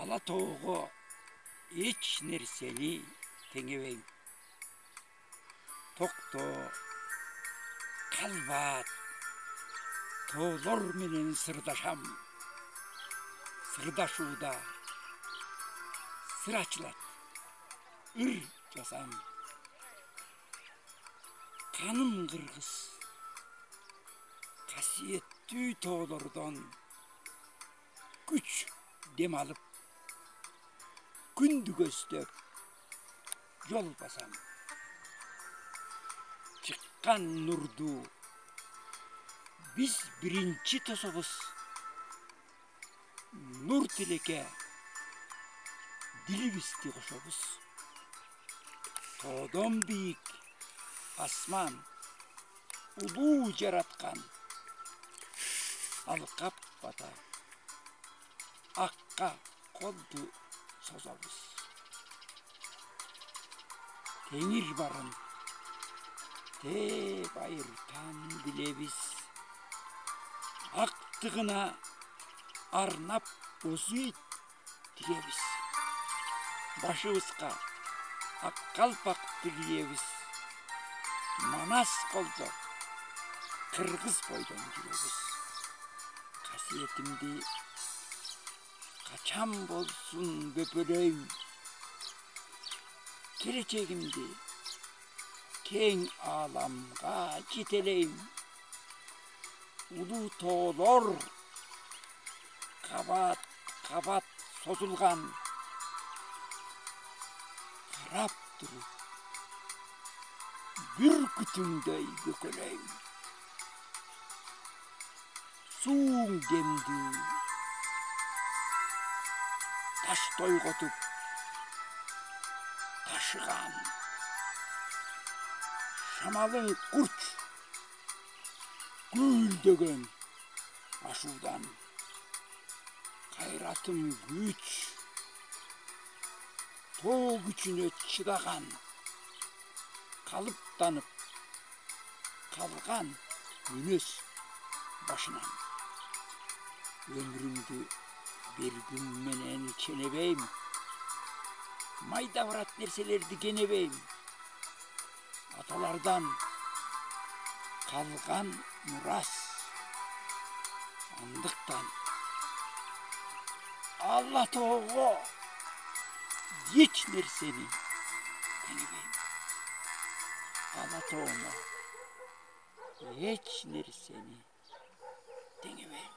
Ала тоого эч нерсени теңебейм. Токто, калбат, тоолор менен сырдашам. Сырдашууда сыр ачылат, ыр жасам. Каным кыргыз, касиеттүү тоолордон күч дем алып, күндү көздөп жол басам. Чыккан нурду биз биринчи тособуз. Нур тилекке дилибизди кошобуз. Тоодон бийик асман улуу жараткан. Алкап бата акка колду созобуз. Теңир барын тээ байыртан билебиз. Актыгына арнап көзүйт тигебиз. Башыбызга ак калпакты кийебиз. Манас колдо кыргыз бойдон жүрөбүз. Касиетимди качан болсун бөпөлөйм. Келечегимди кең аламга жетелейм. Улуу тоолор кабат кабат созулган. Карап туруп бүркүтүңдөй көкөлөйм. Сууң демдүү таш тойготуп ташыган. Шамалың курч гүлдөгөн ашуудан. Кайратым күч тоо күчүнө чыдаган. Калыптанып калган мүнөз башынан. Өмүрүмдү бергим менен ченебейм. Майда барат нерселерди кенебейм. Аталардан калган мурас. Андыктан Ала тоого эч нерсени теңебейм. Ала тоомо эч нерсени теңебейм.